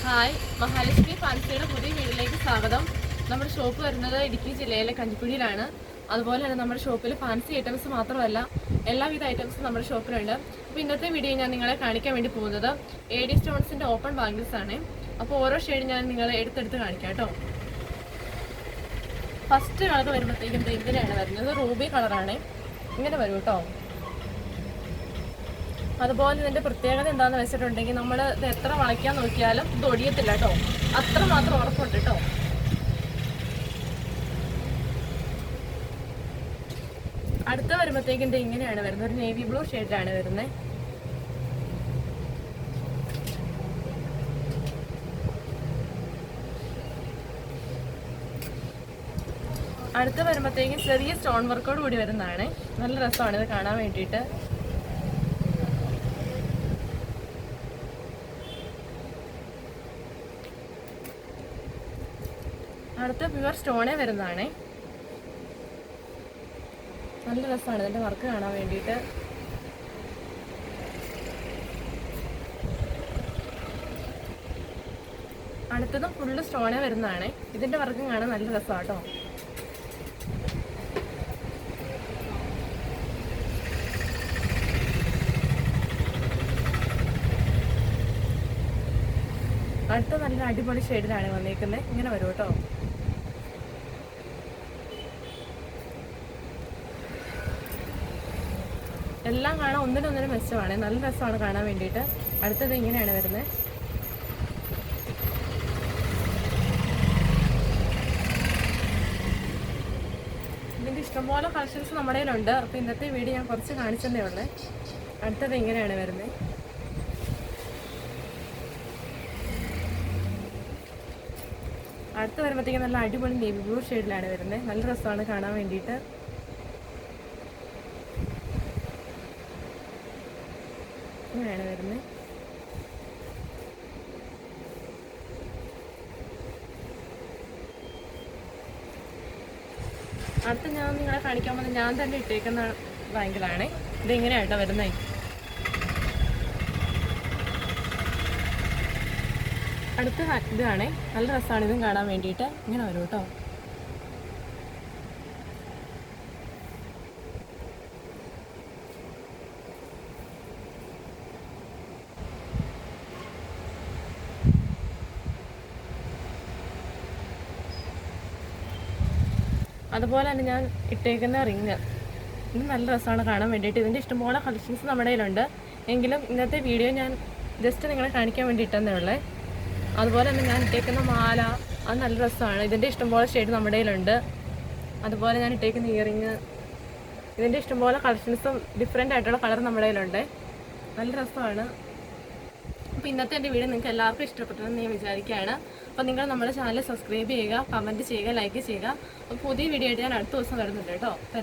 Hi, Mahalakshmi ഫാൻസിയുടെ പുതിയ വീട്ടിലേക്ക് സ്വാഗതം. നമ്മുടെ ഷോപ്പ് വരുന്നത് ഇടുക്കി ജില്ലയിലെ കഞ്ചിക്കുഴിയിലാണ്. അതുപോലെ തന്നെ നമ്മുടെ ഷോപ്പിൽ ഫാൻസി ഐറ്റംസ് മാത്രമല്ല എല്ലാവിധ ഐറ്റംസും നമ്മുടെ ഷോപ്പിലുണ്ട്. അപ്പോൾ ഇന്നത്തെ വീഡിയോ ഞാൻ നിങ്ങളെ കാണിക്കാൻ വേണ്ടി പോകുന്നത് AD സ്റ്റോൺസിൻ്റെ ഓപ്പൺ ബാംഗിൾസ് ആണ്. അപ്പോൾ ഓരോ ഷെയ്ഡ് ഞാൻ നിങ്ങളെ എടുത്തെടുത്ത് കാണിക്കാം കേട്ടോ. ഫസ്റ്റ് കളർ വരുമ്പോഴത്തേക്കും ഇങ്ങനെയാണ് വരുന്നത്. റൂബി കളറാണ്, ഇങ്ങനെ വരും കേട്ടോ. അതുപോലെ ഇതിൻ്റെ പ്രത്യേകത എന്താണെന്ന് വെച്ചിട്ടുണ്ടെങ്കിൽ നമ്മൾ ഇത് എത്ര വളയ്ക്കാൻ നോക്കിയാലും ഇത് ഒടിയത്തില്ല കേട്ടോ. അത്രമാത്രം ഉറപ്പുണ്ട് കേട്ടോ. അടുത്ത വരുമ്പോഴത്തേക്കും ഇത് ഇങ്ങനെയാണ് വരുന്നത്. ഒരു നേവി ബ്ലൂ ഷെയ്ഡിലാണ് വരുന്നത്. അടുത്ത വരുമ്പോഴത്തേക്കും ചെറിയ സ്റ്റോൺ വർക്കോട് കൂടി വരുന്നതാണ്. നല്ല രസമാണ് ഇത് കാണാൻ വേണ്ടിയിട്ട്. അടുത്ത പ്യുവർ സ്റ്റോണേ വരുന്നതാണ്. നല്ല രസമാണ് ഇതിൻ്റെ വർക്ക് കാണാൻ വേണ്ടിയിട്ട്. അടുത്തതും ഫുള്ള് സ്റ്റോണേ വരുന്നതാണ്. ഇതിൻ്റെ വർക്കും കാണാൻ നല്ല രസമാണ് കേട്ടോ. അടുത്ത നല്ല അടിപൊളി ഷെയ്ഡിലാണ് വന്നേക്കുന്നത്. ഇങ്ങനെ വരും കേട്ടോ. എല്ലാം കാണാൻ ഒന്നിനൊന്നിനും മെച്ചമാണ്. നല്ല രസമാണ് കാണാൻ വേണ്ടിയിട്ട്. അടുത്തത് ഇങ്ങനെയാണ് വരുന്നത്. ഇതിൻ്റെ ഇഷ്ടംപോലെ കളക്ഷൻസ് നമ്മുടെ കയ്യിലുണ്ട്. അപ്പോൾ ഇന്നത്തെ വീഡിയോ ഞാൻ കുറച്ച് കാണിച്ചതേ ഉള്ളൂ. അടുത്തത് ഇങ്ങനെയാണ് വരുന്നത്. അടുത്ത് വരുമ്പോഴത്തേക്കും നല്ല അടിപൊളി നേവി ബ്ലൂ ഷെയ്ഡിലാണ് വരുന്നത്. നല്ല രസമാണ് കാണാൻ വേണ്ടിയിട്ട്. ഇങ്ങനെയാണ് വരുന്നത്. അടുത്ത് ഞാൻ നിങ്ങളെ കാണിക്കാൻ പോകുന്നത് ഞാൻ തന്നെ ഇട്ടേക്കുന്ന ബാങ്കിലാണ്. ഇതെങ്ങനെയാട്ടോ വരുന്നത്. അടുത്ത ഇതാണ്. നല്ല രസമാണ് ഇതും കാണാൻ വേണ്ടിയിട്ട്. ഇങ്ങനെ വരും കേട്ടോ. അതുപോലെ തന്നെ ഞാൻ ഇട്ടേക്കുന്ന റിങ് ഇത് നല്ല രസമാണ് കാണാൻ വേണ്ടിയിട്ട്. ഇതിൻ്റെ ഇഷ്ടംപോലെ കളക്ഷൻസ് നമ്മുടെ കയ്യിലുണ്ട്. എങ്കിലും ഇന്നത്തെ വീഡിയോ ഞാൻ ജസ്റ്റ് നിങ്ങളെ കാണിക്കാൻ വേണ്ടി ഇട്ടെന്നേ ഉള്ളേ. അതുപോലെ തന്നെ ഞാൻ ഇട്ടേക്കുന്ന മാല അത് നല്ല രസമാണ്. ഇതിൻ്റെ ഇഷ്ടംപോലെ ഷെയ്ഡ് നമ്മുടെ കയ്യിലുണ്ട്. അതുപോലെ ഞാൻ ഇട്ടേക്കുന്ന ഇയറിങ് ഇതിൻ്റെ ഇഷ്ടംപോലെ കളക്ഷൻസും ഡിഫറെൻ്റ് ആയിട്ടുള്ള കളർ നമ്മുടെ കയ്യിലുണ്ട്. നല്ല രസമാണ്. അപ്പോൾ ഇന്നത്തെ എൻ്റെ വീഡിയോ നിങ്ങൾക്ക് എല്ലാവർക്കും ഇഷ്ടപ്പെട്ടെന്ന് ഞാൻ വിചാരിക്കുകയാണ്. അപ്പോൾ നിങ്ങൾ നമ്മുടെ ചാനൽ സബ്സ്ക്രൈബ് ചെയ്യുക, കമൻറ്റ് ചെയ്യുക, ലൈക്ക് ചെയ്യുക. അപ്പോൾ പുതിയ വീഡിയോ ആയിട്ട് ഞാൻ അടുത്ത ദിവസം വരുന്നുണ്ട് കേട്ടോ. അപ്പോൾ